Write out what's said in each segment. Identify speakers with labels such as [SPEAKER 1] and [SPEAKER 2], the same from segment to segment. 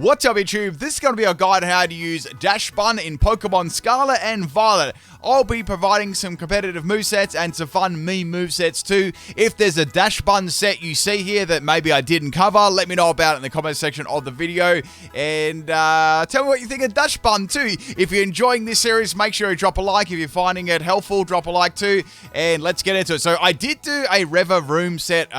[SPEAKER 1] What's up, YouTube? This is going to be a guide on how to use Dachsbun in Pokemon Scarlet and Violet. I'll be providing some competitive movesets and some fun meme movesets too. If there's a Dachsbun set you see here that maybe I didn't cover, let me know about it in the comment section of the video. And tell me what you think of Dachsbun too. If you're enjoying this series, make sure you drop a like. If you're finding it helpful, drop a like too. And let's get into it. So I did do a Reva room set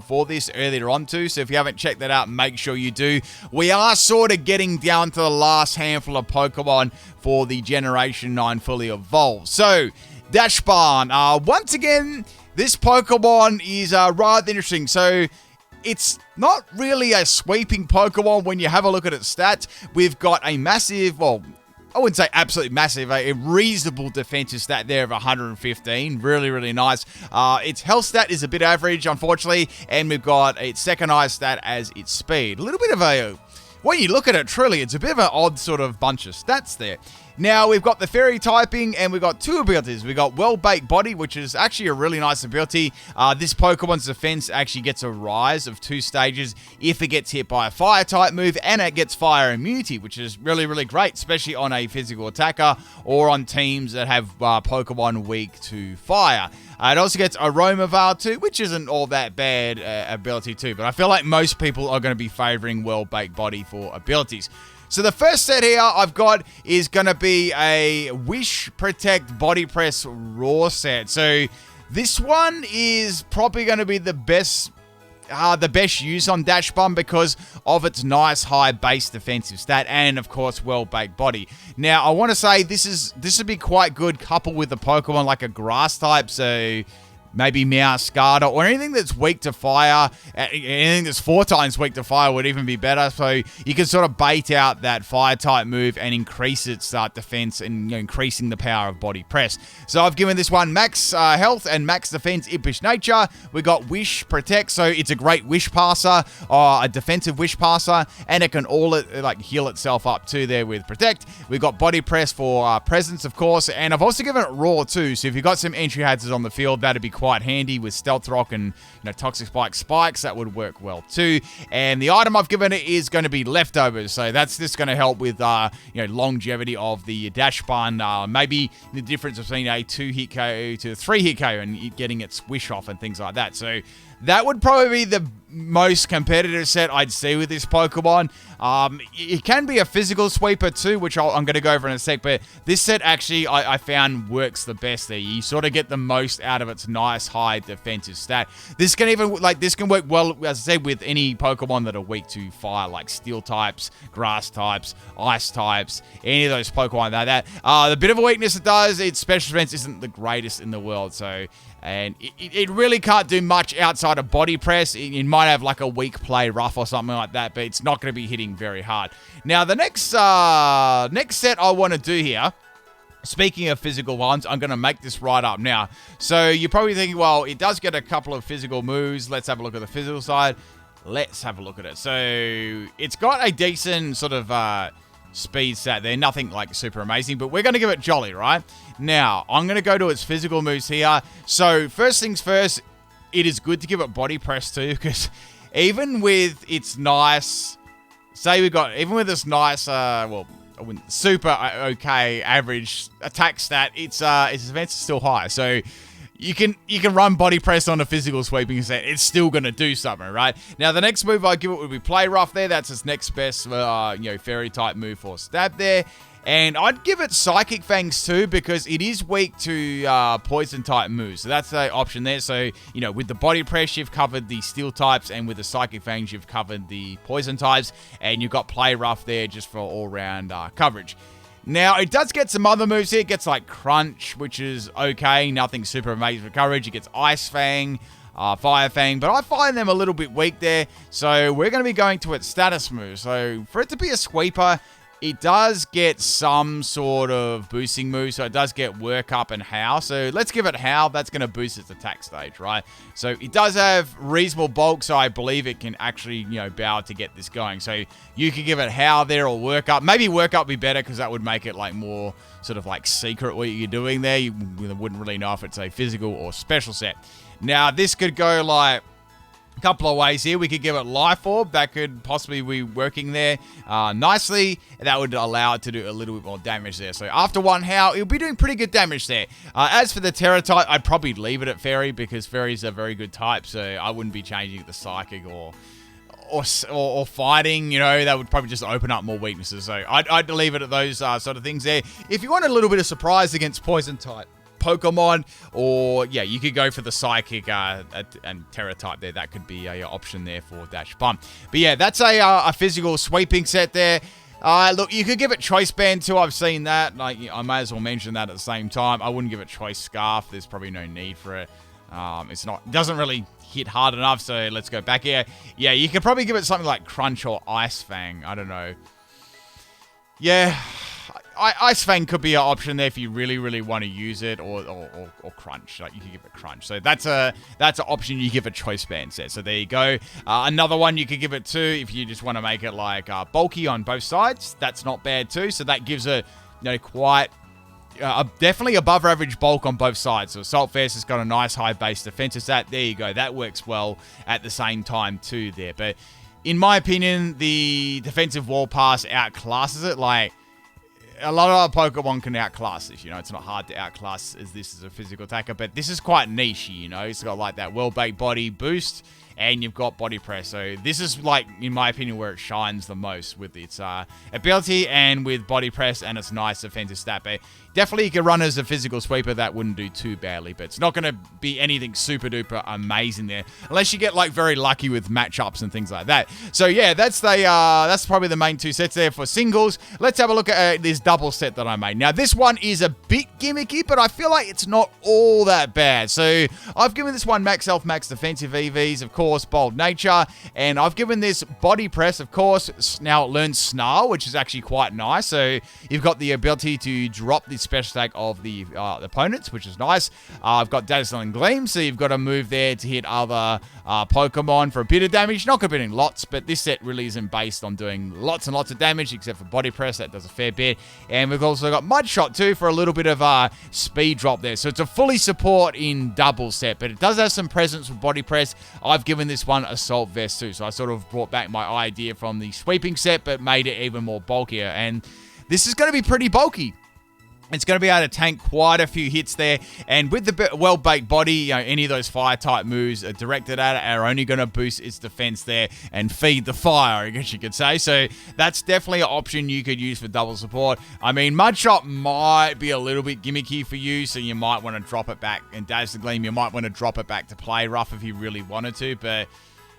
[SPEAKER 1] for this earlier on too. So if you haven't checked that out, make sure you do. We are sort of getting down to the last handful of Pokemon for the Generation 9 fully evolved. So, Dachsbun. Once again, this Pokemon is rather interesting. So, it's not really a sweeping Pokemon when you have a look at its stats. We've got a massive, well, I wouldn't say absolutely massive, a reasonable defensive stat there of 115. Really, really nice. Its health stat is a bit average, unfortunately, and we've got its second highest stat as its speed. A little bit of a, when you look at it truly, it's a bit of an odd sort of bunch of stats there. Now, we've got the fairy typing, and we've got two abilities. We've got Well-Baked Body, which is actually a really nice ability. This Pokemon's defense actually gets a rise of 2 stages if it gets hit by a fire-type move, and it gets fire immunity, which is really, really great, especially on a physical attacker or on teams that have Pokemon weak to fire. It also gets Aroma Veil too, which isn't all that bad ability too, but I feel like most people are going to be favoring Well-Baked Body for abilities. So the first set here I've got is going to be a Wish, Protect, Body Press Raw set. So this one is probably going to be the best use on Dachsbun because of its nice high base defensive stat and of course Well-Baked Body. Now I want to say this would be quite good coupled with a Pokemon like a grass type, so maybe Meowscarada or anything that's weak to fire. Anything that's 4 times weak to fire would even be better. So you can sort of bait out that fire type move and increase its defense and increasing the power of body press. So I've given this one max health and max defense, impish nature. We got Wish, Protect, so it's a great wish passer, a defensive wish passer, and it can heal itself up too there with Protect. We've got Body Press for presence, of course, and I've also given it Raw too. So if you've got some entry hazards on the field, that'd be quite handy with Stealth Rock and Toxic Spikes. That would work well too. And the item I've given it is going to be Leftovers, so that's just going to help with longevity of the Dachsbun. Maybe the difference between a 2-hit KO to a 3-hit KO and getting its wish off and things like that. So that would probably be the most competitive set I'd see with this Pokemon. It can be a physical sweeper too, which I'm going to go over in a sec, but this set actually I found works the best there. You sort of get the most out of its nice high defensive stat. This can even this can work well, as I said, with any Pokemon that are weak to fire, like steel types, grass types, ice types, any of those Pokemon like that. The bit of a weakness it does, its special defense isn't the greatest in the world, so and it really can't do much outside of body press. It might have like a weak play rough or something like that, but it's not going to be hitting very hard. Now, the next set I want to do here, speaking of physical ones, I'm going to make this right up now. So you're probably thinking, well, it does get a couple of physical moves. Let's have a look at the physical side. Let's have a look at it. So it's got a decent sort of speed stat there. Nothing like super amazing, but we're going to give it Jolly, right? Now, I'm going to go to its physical moves here. So first things first, it is good to give it body press too, because even with its nice, even with this nice, well, super okay average attack stat, its defense is still high. So you can run body press on a physical sweeping set. It's still going to do something, right? Now, the next move I give it would be Play Rough there. That's its next best, fairy type move for stab there. And I'd give it Psychic Fangs too, because it is weak to poison type moves. So that's the option there. So, with the body press, you've covered the steel types, and with the Psychic Fangs, you've covered the poison types. And you've got Play Rough there just for all-round coverage. Now, it does get some other moves here. It gets like Crunch, which is okay. Nothing super amazing for coverage. It gets Ice Fang, Fire Fang, but I find them a little bit weak there. So we're going to be going to its status move. So for it to be a sweeper, it does get some sort of boosting move, so it does get Work Up and Howl. So let's give it Howl. That's going to boost its attack stage, right? So it does have reasonable bulk, so I believe it can actually, bow to get this going. So you could give it Howl there or Work Up. Maybe Work Up would be better because that would make it like more sort of like secret what you're doing there. You wouldn't really know if it's a physical or special set. Now, this could go like Couple of ways here. We could give it Life Orb. That could possibly be working there nicely. That would allow it to do a little bit more damage there. So after one Howl, it'll be doing pretty good damage there. As for the Terror type, I'd probably leave it at Fairy because Fairy's a very good type. So I wouldn't be changing it to Psychic or fighting. You know, that would probably just open up more weaknesses. So I'd leave it at those sort of things there. If you want a little bit of surprise against Poison type Pokemon, or yeah, you could go for the Psychic and Terror type there. That could be a option there for Dachsbun. But yeah, that's a physical sweeping set there. Look, you could give it Choice Band too. I've seen that. Like, I may as well mention that at the same time. I wouldn't give it Choice Scarf. There's probably no need for it. Doesn't really hit hard enough. So let's go back here. Yeah, you could probably give it something like Crunch or Ice Fang. I don't know. Yeah. Ice Fang could be an option there if you really, really want to use it, or Crunch. Like, you could give it Crunch. So that's an option you give a Choice Band set. So there you go. Another one you could give it to if you just want to make it like bulky on both sides. That's not bad too. So that gives it, you know, quite definitely above average bulk on both sides. So Assault Vest has got a nice high base defensive stat. There you go. That works well at the same time too there. But in my opinion, the defensive wall pass outclasses it. Like, a lot of other Pokemon can outclass this, you know. It's not hard to outclass as this is a physical attacker, but this is quite niche, you know. It's got like that well-baked body boost, and you've got body press. So this is like, in my opinion, where it shines the most with its ability and with body press and its nice defensive stat. But definitely you can run as a physical sweeper. That wouldn't do too badly, but it's not going to be anything super duper amazing there, unless you get like very lucky with matchups and things like that. So yeah, that's probably the main two sets there for singles. Let's have a look at this double set that I made. Now this one is a bit gimmicky, but I feel like it's not all that bad. So I've given this one max health, max defensive EVs, of course, bold nature, and I've given this body press, of course. Now it learns Snarl, which is actually quite nice. So you've got the ability to drop the special attack of the opponents, which is nice. I've got Dazzling Gleam, so you've got a move there to hit other Pokemon for a bit of damage. Not going to be doing lots, but this set really isn't based on doing lots and lots of damage, except for body press. That does a fair bit. And we've also got Mud Shot too for a little bit of speed drop there. So it's a fully support in double set, but it does have some presence with body press. I've given this one Assault Vest too, so I sort of brought back my idea from the sweeping set, but made it even more bulkier. And this is going to be pretty bulky. It's going to be able to tank quite a few hits there. And with the well-baked body, you know, any of those fire-type moves directed at it are only going to boost its defense there and feed the fire, I guess you could say. So that's definitely an option you could use for double support. I mean, Mudshot might be a little bit gimmicky for you, so you might want to drop it back. And Dazzling Gleam, you might want to drop it back to Play Rough if you really wanted to. But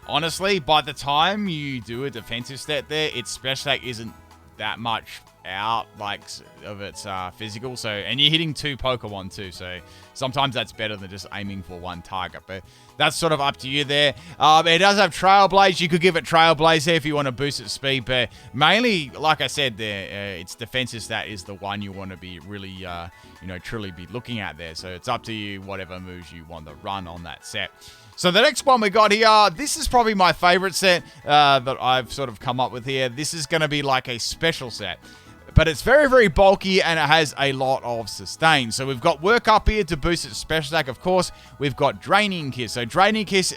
[SPEAKER 1] honestly, by the time you do a defensive stat there, its special attack isn't that much out like of its physical, so, and you're hitting two Pokemon too, so sometimes that's better than just aiming for one target, but that's sort of up to you there. It does have Trailblaze. You could give it Trailblaze there if you want to boost its speed, but mainly, like I said there, its defensive stat is the one you want to be really, you know, truly be looking at there, so it's up to you whatever moves you want to run on that set. So the next one we got here, this is probably my favorite set that I've sort of come up with here. This is going to be like a special set. But it's very, very bulky, and it has a lot of sustain. So we've got Work Up here to boost its special attack, of course. We've got Draining Kiss. So Draining Kiss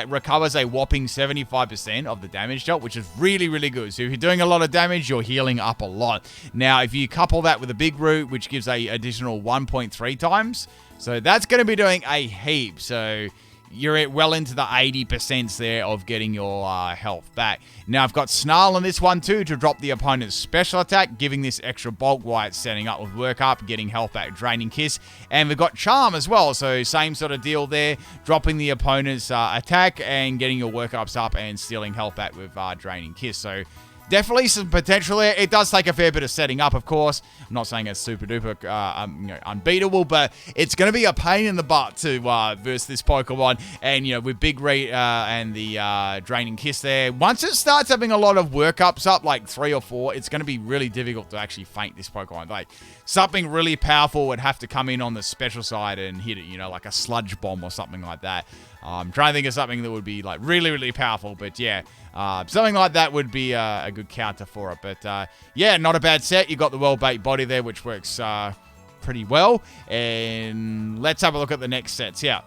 [SPEAKER 1] recovers a whopping 75% of the damage dealt, which is really, really good. So if you're doing a lot of damage, you're healing up a lot. Now, if you couple that with a Big Root, which gives a additional 1.3 times, so that's going to be doing a heap. So you're well into the 80% there of getting your health back. Now, I've got Snarl on this one too to drop the opponent's special attack, giving this extra bulk while it's setting up with Work Up, getting health back, Draining Kiss. And we've got Charm as well, so same sort of deal there, dropping the opponent's attack and getting your Work Ups up and stealing health back with Draining Kiss. So definitely some potential there. It does take a fair bit of setting up, of course. I'm not saying it's super duper you know, unbeatable, but it's going to be a pain in the butt to verse this Pokemon. And, you know, with Big Reet and the Draining Kiss there, once it starts having a lot of workups up, like 3 or 4, it's going to be really difficult to actually feint this Pokemon. Like, something really powerful would have to come in on the special side and hit it, you know, like a Sludge Bomb or something like that. I'm trying to think of something that would be like really, really powerful, but yeah, something like that would be a good counter for it. But yeah, not a bad set. You got the well-baked body there, which works pretty well. And let's have a look at the next sets here.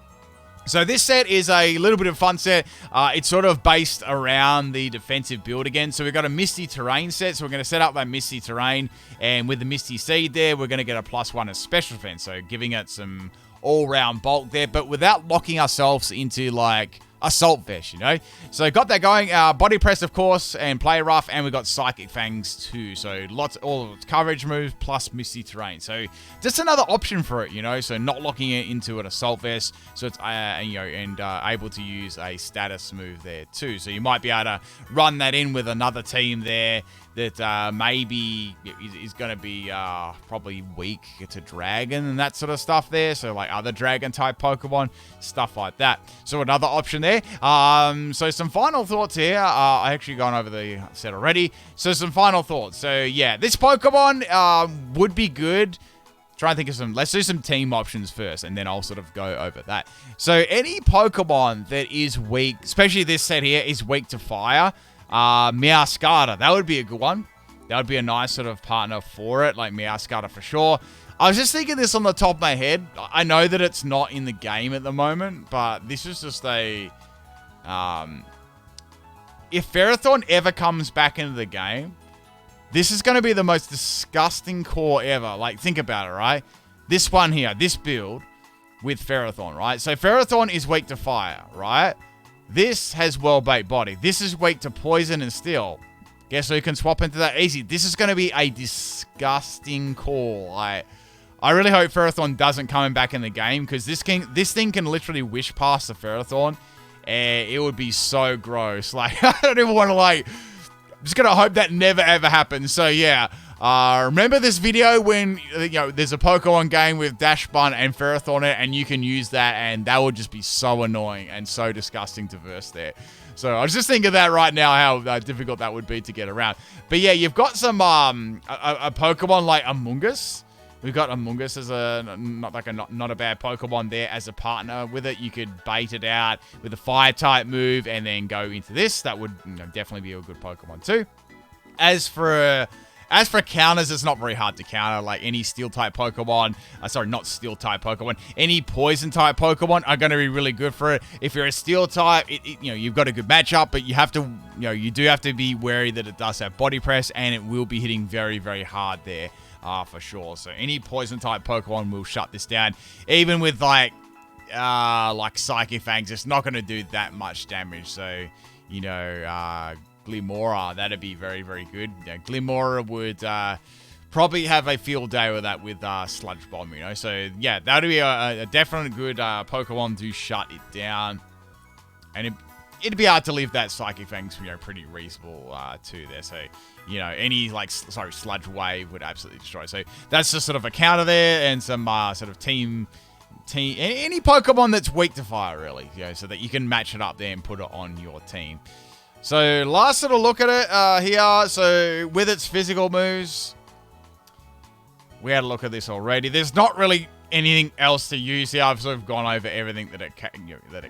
[SPEAKER 1] So this set is a little bit of a fun set. It's sort of based around the defensive build again. So we've got a Misty Terrain set. So we're going to set up that Misty Terrain. And with the Misty Seed there, we're going to get a +1 as special defense. So giving it some all-round bulk there. But without locking ourselves into, like, Assault Vest, you know? So got that going. Body Press, of course, and Play Rough. And we've got Psychic Fangs too. So all of its coverage moves plus Misty Terrain. So just another option for it, you know? So not locking it into an Assault Vest. So it's, you know, and able to use a status move there too. So you might be able to run that in with another team there that maybe is going to be probably weak to Dragon and that sort of stuff there. So like other Dragon-type Pokemon, stuff like that. So another option there. So some final thoughts here. I actually gone over the set already. So some final thoughts. So yeah, this Pokemon would be good. Try and think of some. Let's do some team options first, and then I'll sort of go over that. So any Pokemon that is weak, especially this set here, is weak to fire. Meowscarada, that would be a good one. That would be a nice sort of partner for it, like Meowscarada for sure. I was just thinking this on the top of my head. I know that it's not in the game at the moment, but this is just a... if Ferrothorn ever comes back into the game, this is going to be the most disgusting core ever. Like, think about it, right? This one here, this build with Ferrothorn, right? So Ferrothorn is weak to fire, right? This has well-baked body. This is weak to poison and steel. Guess who can swap into that easy? This is going to be a disgusting core. I really hope Ferrothorn doesn't come back in the game, because this thing can literally wish past the Ferrothorn, and it would be so gross. Like, I don't even want to, like... I'm just going to hope that never, ever happens. So, yeah. Remember this video when, you know, there's a Pokemon game with Dachsbun and Ferrothorn in it, and you can use that, and that would just be so annoying and so disgusting to verse there. So, I was just thinking of that right now, how difficult that would be to get around. But, yeah, you've got some, a Pokemon like Amoonguss. We've got Amoonguss as not a bad Pokemon there as a partner with it. You could bait it out with a Fire-type move and then go into this. That would, you know, definitely be a good Pokemon too. As for counters, it's not very hard to counter. Like any Steel-type Pokemon, sorry, not Steel-type Pokemon, any Poison-type Pokemon are going to be really good for it. If you're a Steel-type, you know, you've got a good matchup, but you have to, you know, you do have to be wary that it does have Body Press, and it will be hitting very, very hard there. For sure. So any poison-type Pokemon will shut this down. Even with, like Psychic Fangs, it's not going to do that much damage. So, you know, Glimora, that'd be very, very good. You know, Glimora would probably have a field day with that with Sludge Bomb, you know. So, yeah, that'd be a definite good Pokemon to shut it down. And it'd be hard to leave that Psychic Fangs, you know, pretty reasonable too there. So, you know, any, Sludge Wave would absolutely destroy. So that's just sort of a counter there, and some sort of team, any Pokemon that's weak to fire, really, you know, so that you can match it up there and put it on your team. So last sort of look at it here. So with its physical moves, we had a look at this already. There's not really anything else to use here. I've sort of gone over everything that it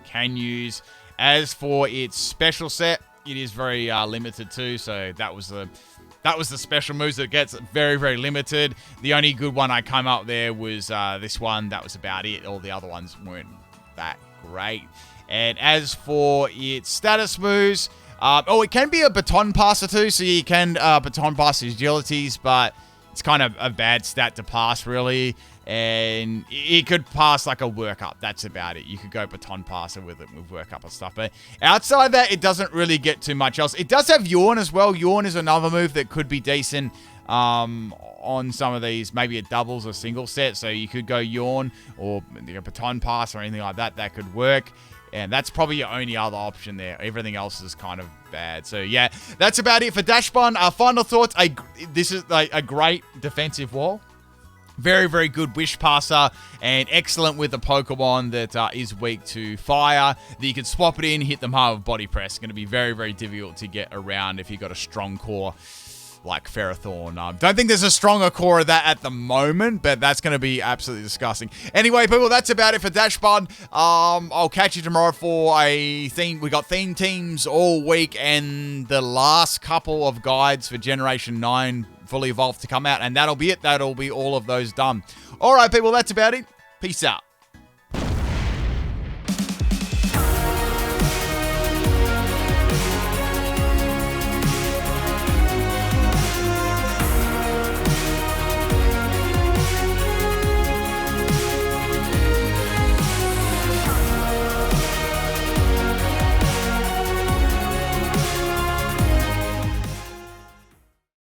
[SPEAKER 1] can use. As for its special set, it is very limited too. So that was the special moves that gets very, very limited. The only good one I came up there was this one. That was about it. All the other ones weren't that great. And as for its status moves, it can be a baton passer too. So you can baton pass his agilities, but it's kind of a bad stat to pass, really. And it could pass like a workup. That's about it. You could go baton passer with it with workup and stuff. But outside that, it doesn't really get too much else. It does have Yawn as well. Yawn is another move that could be decent on some of these. Maybe a doubles or single set. So you could go Yawn or baton pass or anything like that. That could work. And that's probably your only other option there. Everything else is kind of bad. So, yeah, that's about it for Dachsbun. Our final thoughts. This is a great defensive wall. Very, very good wish passer, and excellent with a Pokemon that is weak to fire, that you can swap it in, hit them hard with Body Press. It's going to be very, very difficult to get around if you've got a strong core like Ferrothorn. Don't think there's a stronger core of that at the moment, but that's going to be absolutely disgusting. Anyway, people, that's about it for Dachsbun. I'll catch you tomorrow for a theme. We got theme teams all week, and the last couple of guides for Generation 9 fully evolved to come out, and that'll be it. That'll be all of those done. All right, people, that's about it. Peace out.